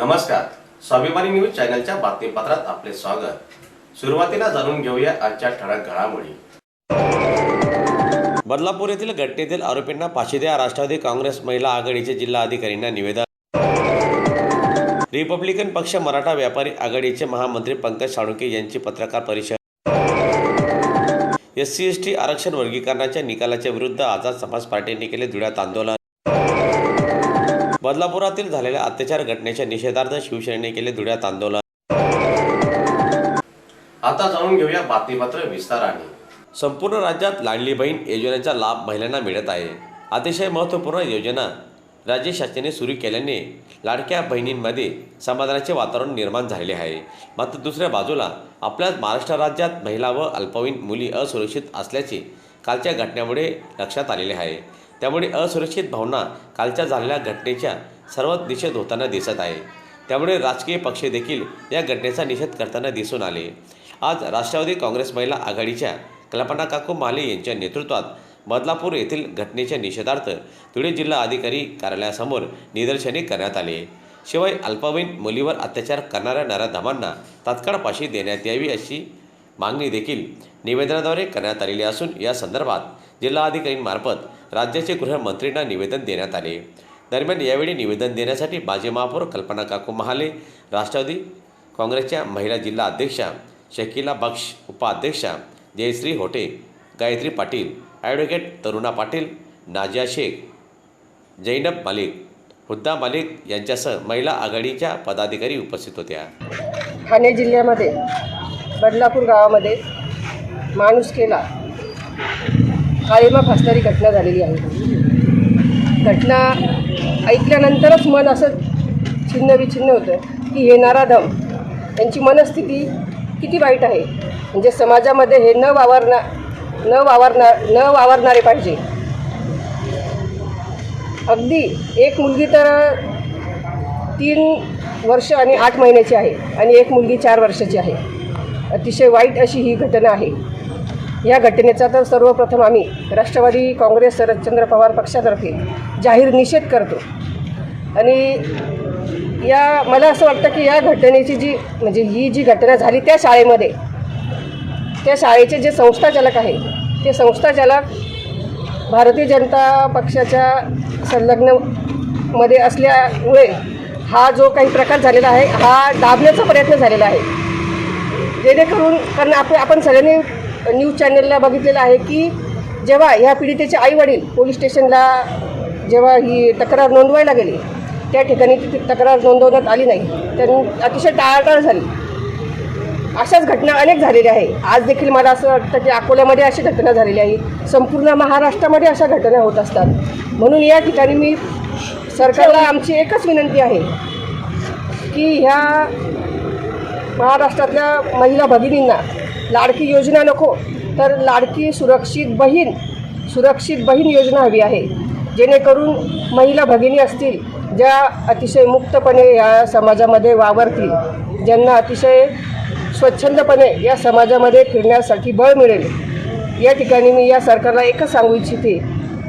नमस्कार, स्वाभिमानी न्यूज चॅनलच्या बातमीपत्रात आपले स्वागत। सुरुवातीला जाणून घेऊया आजच्या ठळक घडामोडी। बदलापूर येथील घटनेतील आरोपींना फाशी द्या, राष्ट्रवादी काँग्रेस महिला आघाडीचे जिल्हा अधिकाऱ्यांना निवेदन। रिपब्लिकन पक्ष मराठा व्यापारी आघाडीचे महामंत्री पंकज साळुंखे यांची पत्रकार परिषद। SC/ST आरक्षण वर्गीकरणाच्या निकालाच्या विरुद्ध आझाद समाज पार्टीने केले धुळ्यात आंदोलन। बदलापुरातील झालेल्या अत्याचार घटनेच्या निषेधार्थ शिवसेनेने केले धुळ्यात आंदोलन। आता जाणून घेऊया बातमीपत्र विस्ताराने। संपूर्ण राज्यात लाडली बहीण योजनेचा लाभ महिलांना मिळत आहे। अतिशय महत्त्वपूर्ण योजना राज्य शासनाने सुरू केल्याने लाडक्या बहिणींमध्ये समाधानाचे वातावरण निर्माण झालेले आहे। मात्र दुसऱ्या बाजूला आपल्या महाराष्ट्र राज्यात महिला व अल्पवयीन मुली असुरक्षित असल्याचे कालच्या घटनेमुळे लक्षात आलेले आहे। त्यामुळे असुरक्षित भावना कालच्या झालेल्या घटनेच्या सर्वात निषेध होताना दिसत आहे। त्यामुळे राजकीय पक्ष देखील या घटनेचा निषेध करताना दिसून आले। आज राष्ट्रवादी काँग्रेस महिला आघाडीच्या कल्पना काकू महाले यांच्या नेतृत्वात बदलापूर येथील घटनेच्या निषेधार्थ धुळे जिल्हा अधिकारी कार्यालयासमोर निदर्शने करण्यात आले। शिवाय अल्पवयीन मुलीवर अत्याचार करणाऱ्या नराधमांना तात्काळ फाशी देण्यात यावी अशी मागणी देखील निवेदनाद्वारे करण्यात आलेली असून या संदर्भात जिल्हाधिकाऱ्यांमार्फत राज्याचे गृहमंत्रींना निवेदन देण्यात आले। दरम्यान यावेळी निवेदन देण्यासाठी माजी महापौर कल्पना काकू महाले, राष्ट्रवादी काँग्रेसच्या महिला जिल्हा अध्यक्षा शकीला बक्ष, उपाध्यक्षा जयश्री होटे, गायत्री पाटील, ॲडव्होकेट तरुणा पाटील, नाजिया शेख, जैनब मालिक, हुद्दा मालिक यांच्यासह महिला आघाडीच्या पदाधिकारी उपस्थित होत्या। ठाणे जिल्ह्यामध्ये बदलापूर गावामध्ये माणुसकीला काळिमा फासणारी घटना झालेली आहे। घटना ऐकल्यानंतरच मन असं छिन्नविछिन्न होतं की हे नराधम यांची मनस्थिती किती वाईट आहे। म्हणजे समाजामध्ये हे न वावरणारे पाहिजे। अगदी एक मुलगी तर 3 वर्ष आणि 8 महिन्याची आहे आणि एक मुलगी 4 वर्षाची आहे। अतिशय वाईट अशी ही घटना आहे। या घटनेचा तर सर्वप्रथम आम्ही राष्ट्रवादी काँग्रेस शरदचंद्र पवार पक्षातर्फे जाहीर निषेध करतो। आणि मला असं वाटतं की या घटनेची ही जी घटना झाली त्या शाळेचे जे संस्थाचालक आहे ते संस्थाचालक भारतीय जनता पक्षाच्या संलग्नमध्ये असल्यामुळे हा जो काही प्रकार झालेला आहे हा दाबण्याचा प्रयत्न झालेला आहे। जेणेकरून कारण आपण सगळ्यांनी न्यूज चॅनलला बघितलेलं आहे की जेव्हा ह्या पीडितेचे आईवडील पोलीस स्टेशनला जेव्हा ही तक्रार नोंदवायला गेली त्या ठिकाणी ती तक्रार नोंदवण्यात आली नाही। त्यांनी अतिशय टाळाटाळ झाली। अशाच घटना अनेक झालेल्या आहे। आज देखील मला असं वाटतं की अकोल्यामध्ये अशी घटना झालेली आहे। संपूर्ण महाराष्ट्रामध्ये अशा घटना होत असतात। म्हणून या ठिकाणी मी सरकारला आमची एकच विनंती आहे की ह्या महाराष्ट्रातल्या महिला भगिनींना लाडकी योजना नको तर लाडकी सुरक्षित बहीण योजना हवी आहे। जेणेकरून महिला भगिनी असतील ज्या अतिशय मुक्तपणे या समाजामध्ये वावरतील, ज्यांना अतिशय स्वच्छंदपणे या समाजामध्ये फिरण्यासाठी बळ मिळेल। या ठिकाणी मी या सरकारला एकच सांगू इच्छिते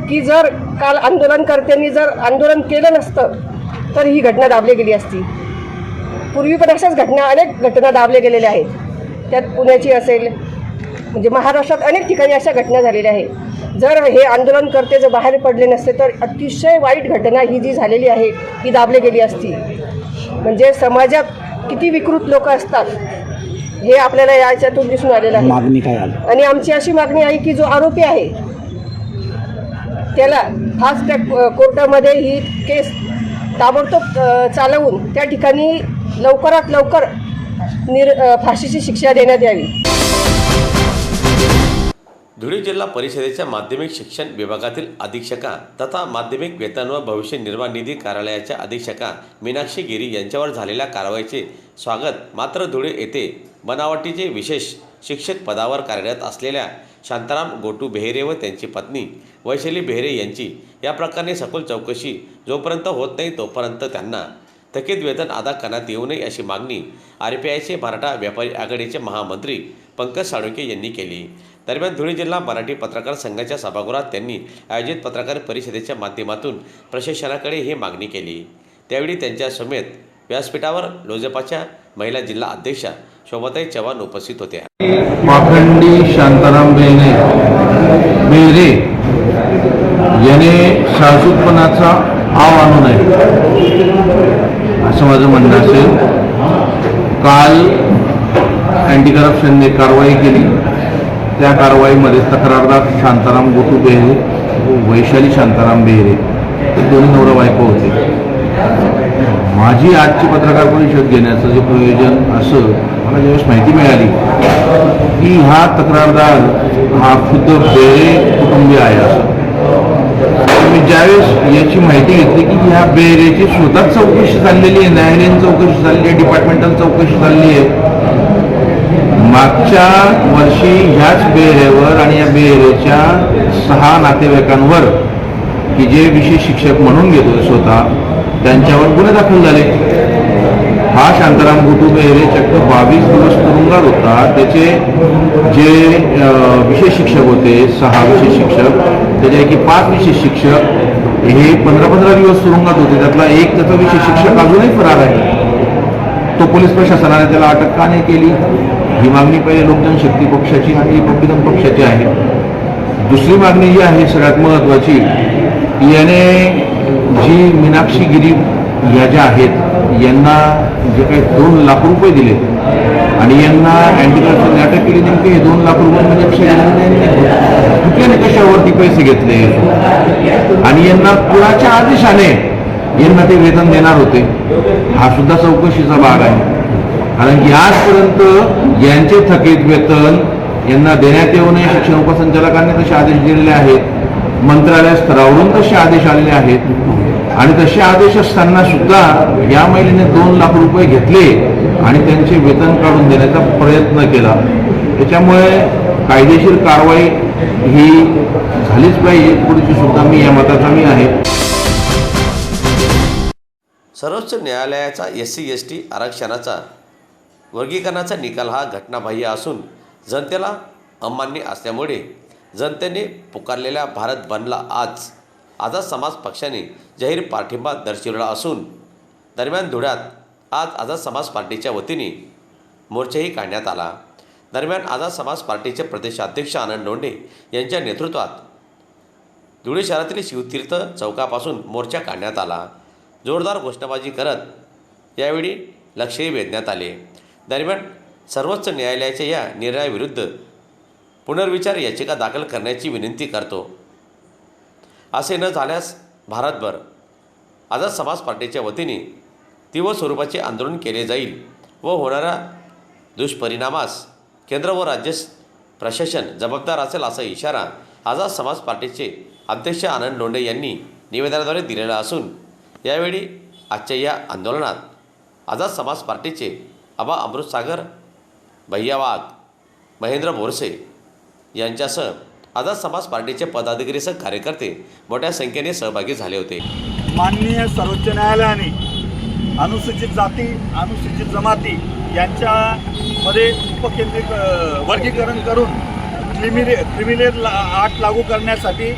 की जर काल आंदोलनकर्त्यांनी जर आंदोलन केलं नसतं तर ही घटना दाबली गेली असती। पूर्वी पण अशाच घटना अनेक घटना दाबल्या गेलेल्या आहेत। त्यात पुण्याची असेल म्हणजे महाराष्ट्रात अनेक ठिकाणी अशा घटना झालेल्या आहेत। जर हे आंदोलनकर्ते जर बाहेर पडले नसते तर अतिशय वाईट घटना ही जी झालेली आहे ही दाबली गेली असती। म्हणजे समाजात किती विकृत लोक असतात हे आपल्याला याच्यातून दिसून आलेलं आहे। मागणी काय आहे? आणि आमची अशी मागणी आहे की जो आरोपी आहे त्याला फास्ट ट्रॅक कोर्टामध्ये ही केस ताबडतोब चालवून त्या ठिकाणी लवकरात लवकर फाशीची शिक्षा देण्यात यावी। धुळे जिल्हा परिषदेच्या माध्यमिक शिक्षण विभागातील अधीक्षका तथा माध्यमिक वेतन व भविष्य निर्वाह निधी कार्यालयाच्या अधीक्षका मीनाक्षी गिरी यांच्यावर झालेल्या कारवाईचे स्वागत। मात्र धुळे येथे बनावटीचे विशेष शिक्षक पदावर कार्यरत असलेल्या शांताराम गोटू बेहेरे व त्यांची पत्नी वैशाली बेहेरे यांची या प्रकरणी सखोल चौकशी जोपर्यंत होत नाही तोपर्यंत त्यांना थकीत वेतन अदा करण्यात येऊ नये अशी मागणी RPIचे मराठा व्यापारी आघाडीचे महामंत्री पंकज साळुंखे यांनी केली। दरम्यान धुळे जिल्हा मराठी पत्रकार संघाच्या सभागृहात त्यांनी आयोजित पत्रकार परिषदेच्या माध्यमातून प्रशासनाकडे ही मागणी केली। त्यावेळी त्यांच्या समेत व्यासपीठावर लोजपाच्या महिला जिल्हा अध्यक्षा शोभाताई चव्हाण उपस्थित होत्या. पाखंडी शांताराम बेरे याने शासुकपणाचा आव आणू नये असं माझं म्हणणं असेल. काल अँटी करप्शनने कारवाई केली. त्या कारवाईमध्ये तक्रारदार शांताराम गोटू बेहरे व वैशाली शांताराम बेहरे हे दोन्ही नवरा बायको होते. माझी आजची पत्रकार परिषद घेण्याचं जे प्रयोजन असं मला ज्यावेळेस माहिती मिळाली की हा तक्रारदार हा खुद्द बेहरे कुटुंबीय आहे असं, मी ज्यावेळेस याची माहिती घेतली की ह्या बेहरेची स्वतःच चौकशी चाललेली आहे, न्यायालयीन चौकशी चालली आहे, डिपार्टमेंटल चौकशी चालली आहे. मागच्या वर्षी ह्याच बेहरेवर आणि या बेहरेच्या 6 नातेवाईकांवर की जे विशेष शिक्षक म्हणून घेतो स्वतः त्यांच्यावर गुन्हे दाखल झाले. हा शांताराम गोटू बेहरे चक्क 22 दिवस तुरुंगात होता. त्याचे जे विशेष शिक्षक होते 6 विशेष शिक्षक, त्याच्यापैकी 5 विशेष शिक्षक हे 15-15 दिवस तुरुंगात होते. त्यातला एक त्याचा विशेष शिक्षक अजूनही फरार आहे. तो पोलीस प्रशासनाने त्याला अटक का नाही केली ही मागणी पहिले लोकजनशक्ती पक्षाची आणि रिपब्लिकन पक्षाची आहे. दुसरी मागणी जी आहे सगळ्यात महत्त्वाची, याने जी मीनाक्षी गिरी या ज्या आहेत यांना जे काही 2 लाख रुपये दिले आणि यांना अँटी करप्शनने अटक केली. नेमके हे 2 लाख रुपये म्हणजे कुठल्या निकषावरती पैसे घेतले आणि यांना कुणाच्या आदेशाने यांना ते वेतन देणार होते हा सुद्धा चौकशीचा भाग आहे. कारण की आजपर्यंत यांचे थकीत वेतन यांना देण्यात येऊ नये शिक्षण उपसंचालकांनी तसे आदेश दिलेले आहेत, मंत्रालय स्तरावरून तसे आदेश आलेले आहेत आणि तसे आदेश असताना सुद्धा या महिलेने 2 लाख रुपये घेतले आणि त्यांचे वेतन काढून देण्याचा प्रयत्न केला. त्याच्यामुळे कायदेशीर कारवाई ही झालीच पाहिजे पुढची सुद्धा मी या मताचा मी आहे. सर्वोच्च न्यायालयाचा SC/ST आरक्षणाचा वर्गीकरणाचा निकाल हा घटनाबाह्य असून जनतेला अमान्य असल्यामुळे जनतेने पुकारलेल्या भारत बंदला आज आझाद समाज पक्षाने जाहीर पाठिंबा दर्शवला असून दरम्यान धुळ्यात आज आझाद समाज पार्टीच्या वतीने मोर्चाही काढण्यात आला. दरम्यान आझाद समाज पार्टीचे प्रदेशाध्यक्ष आनंद लोंढे यांच्या नेतृत्वात धुळे शहरातील शिवतीर्थ चौकापासून मोर्चा काढण्यात आला. जोरदार घोषणाबाजी करत यावेळी लक्षही वेधण्यात आले. दरम्यान सर्वोच्च न्यायालयाच्या या निर्णयाविरुद्ध पुनर्विचार याचिका दाखल करण्याची विनंती करतो. असे न झाल्यास भारतभर आझाद समाज पार्टीच्या वतीने तीव्र स्वरूपाचे आंदोलन केले जाईल व होणाऱ्या दुष्परिणामास केंद्र व राज्य प्रशासन जबाबदार असेल असा इशारा आझाद समाज पार्टीचे अध्यक्ष आनंद लोंढे यांनी निवेदनाद्वारे दिलेला असून यावेळी आजच्या या आंदोलनात आझाद समाज पार्टीचे आबा अमृतसागर, भैया वाघ, महेंद्र बोरसे यांच्यासह आझाद समाज पार्टीचे पदाधिकारीसह कार्यकर्ते मोठ्या संख्येने सहभागी झाले होते. माननीय सर्वोच्च न्यायालयाने अनुसूचित जाती, अनुसूचित जमाती यांच्यामध्ये वर्गीकरण करून क्रिमिनल ॲक्ट लागू करण्यासाठी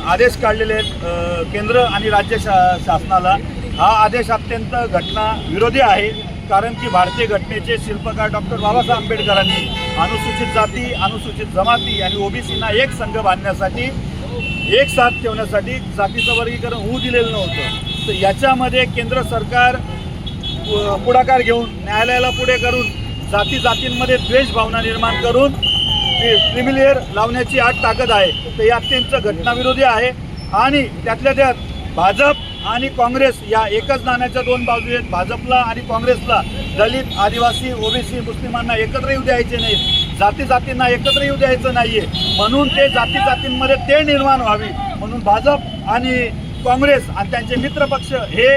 आदेश काढलेले आहेत केंद्र आणि राज्य शासनाला. हा आदेश अत्यंत घटनाविरोधी आहे. कारण की भारतीय घटनेचे शिल्पकार डॉक्टर बाबासाहेब आंबेडकरांनी अनुसूचित जाती, अनुसूचित जमाती आणि OBCना एक संघ बांधण्यासाठी, एक साथ ठेवण्यासाठी जातीचं वर्गीकरण होऊ दिलेलं नव्हतं. तर याच्यामध्ये केंद्र सरकार पुढाकार घेऊन न्यायालयाला पुढे करून जातींमध्ये द्वेष भावना निर्माण करून क्रिमिनल लावण्याची आट ताकद आहे. तर हे अत्यंत घटनाविरोधी आहे आणि त्यातल्या त्यात भाजप आणि काँग्रेस या एकच नाण्याच्या 2 बाजू आहेत. भाजपला आणि काँग्रेसला दलित, आदिवासी, OBC, मुस्लिमांना एकत्र येऊ द्यायचे नाहीत, जातींना एकत्र येऊ द्यायचं नाही आहे. म्हणून ते जातींमध्ये तेढ निर्माण व्हावी म्हणून भाजप आणि काँग्रेस आणि त्यांचे मित्रपक्ष हे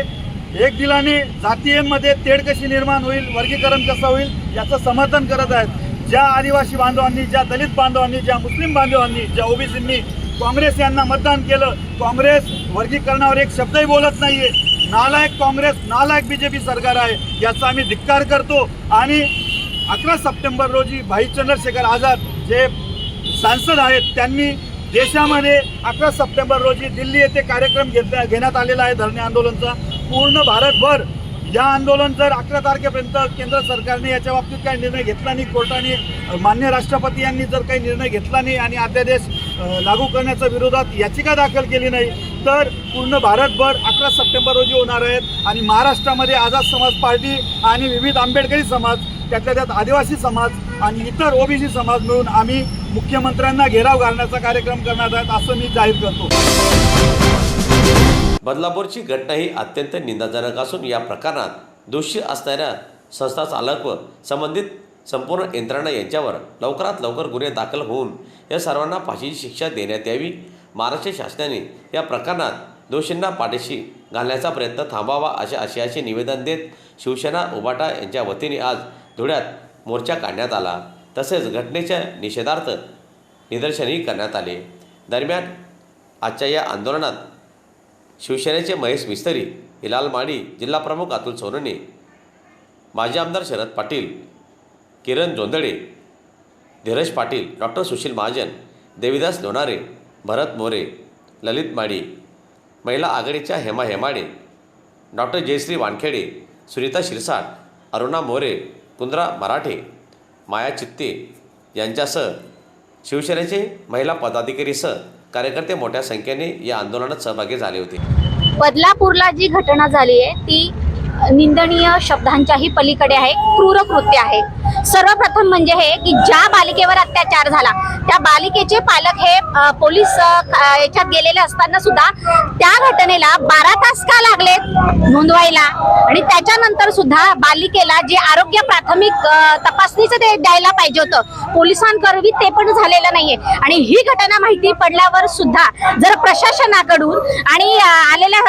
एक दिलाने जातींमध्ये तेढ कशी निर्माण होईल, वर्गीकरण कसं होईल याचं समर्थन करत आहेत. ज्या आदिवासी बांधवांनी, ज्या दलित बांधवांनी, ज्या मुस्लिम बांधवांनी, ज्या OBCंनी काँग्रेस यांना मतदान केलं, काँग्रेस वर्गीकरणावर एक शब्दही बोलत नाहीये. नालायक काँग्रेस, नालायक BJP सरकार आहे याचा आम्ही धिक्कार करतो. आणि 11 सप्टेंबर रोजी भाई चंद्रशेखर आझाद जे सांसद आहेत त्यांनी देशामध्ये 11 सप्टेंबर रोजी दिल्ली येथे कार्यक्रम घेण्यात आलेला आहे धरणे आंदोलनचा. पूर्ण भारतभर या आंदोलन जर 11 तारखेपर्यंत केंद्र सरकारने याच्या बाबतीत काही निर्णय घेतला नाही, कोर्टाने मान्य राष्ट्रपती यांनी जर काही निर्णय घेतला नाही आणि अध्यादेश लागू करण्याच्या विरोधात याचिका दाखल केली नाही, तर पूर्ण भारतभर 11 सप्टेंबर रोजी होणार आहेत आणि महाराष्ट्रामध्ये आझाद समाज पार्टी आणि विविध आंबेडकरी समाज, त्यातल्या त्यात आदिवासी समाज आणि इतर ओबीसी समाज मिळून आम्ही मुख्यमंत्र्यांना घेराव घालण्याचा कार्यक्रम करणार आहेत असं मी जाहीर करतो. बदलापूरची घटना ही अत्यंत निंदाजनक असून या प्रकरणात दोषी असणाऱ्या संस्था चालक व संबंधित संपूर्ण यंत्रणा यांच्यावर लवकरात लवकर गुन्हे दाखल होऊन या सर्वांना फाशीची शिक्षा देण्यात यावी. महाराष्ट्र शासनाने या प्रकरणात दोषींना पाठीशी घालण्याचा प्रयत्न थांबावा अशा आशयाचे निवेदन देत शिवसेना उभाटा यांच्या वतीने आज धुळ्यात मोर्चा काढण्यात आला. तसेच घटनेच्या निषेधार्थ निदर्शनही करण्यात आले. दरम्यान आजच्या या आंदोलनात शिवसेनेचे महेश मिस्त्री, हिलाल माडी, जिल्हाप्रमुख अतुल सोनवणे, माजी आमदार शरद पाटील, किरण जोंधळे, धीरज पाटील, डॉक्टर सुशील महाजन, देविदास लोणारे, भरत मोरे, ललित माडी, महिला आघाडीच्या हेमा हेमाडे, डॉक्टर जयश्री वानखेडे, सुनीता शिरसाट, अरुणा मोरे, कुंद्रा मराठे, माया चित्ते यांच्यासह शिवसेनेचे महिला पदाधिकारीसह कार्यकर्ते मोठ्या संख्येने या आंदोलनात सहभागी झाले होते. बदलापूरला जी घटना झाली आहे ती निंदनीय शब्दांच्याही पलीकडे आहे, क्रूर कृत्य आहे. सर्वप्रथम म्हणजे हे की ज्या बालिकेवर अत्याचार झाला त्या बालिकेचे पालक हे पोलीस याच्यात गेलेले असताना सुद्धा त्या घटनेला 12 तास का लागले नोंदवायला आणि त्याच्यानंतर सुद्धा बालिकेला जे आरोग्य प्राथमिक तपासणीचं ते द्यायला पाहिजे होतं पोलिसांकरवी ते पण झालेलं नाहीये. आणि ही घटना माहिती पडल्यावर सुद्धा जर प्रशासनाकडून आणि आलेल्या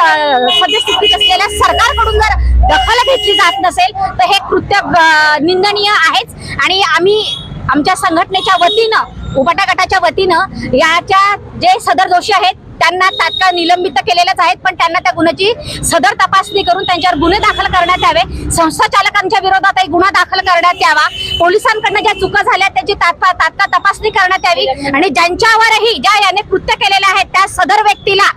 सद्यस्थितीत असलेल्या सरकारकडून जर दखल घेतली जात नसेल तर हे कृत्य निंदनीय आहेच. आणि आम्ही आमच्या संघटनेच्या वतीनं उभाटा गटाच्या वतीनं याच्या जे सदर दोषी आहेत त्यांना तात्काळ निलंबित केलेलेच आहेत, पण त्यांना त्या गुन्ह्याची सदर तपासणी करून त्यांच्यावर गुन्हे दाखल करण्यात यावे. संस्था चालकांच्या विरोधातही गुन्हा दाखल करण्यात यावा. पोलिसांकडनं ज्या चुका झाल्या त्याची तात्काळ तपासणी करण्यात यावी आणि ज्यांच्यावरही ज्या याने कृत्य केलेले आहेत त्या सदर व्यक्तीला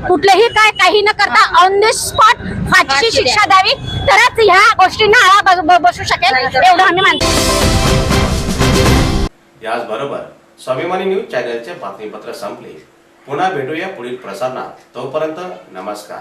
कुठलेही काही न करता ऑन द स्पॉट फाशीची शिक्षा द्यावी, तरच ह्या गोष्टींना आळा बसू शकेल एवढं आम्ही मानतो. याचबरोबर स्वाभिमानी न्यूज चॅनलचे बातमीपत्र संपले. पुन्हा भेटूया पुढील प्रसारणात. तोपर्यंत नमस्कार.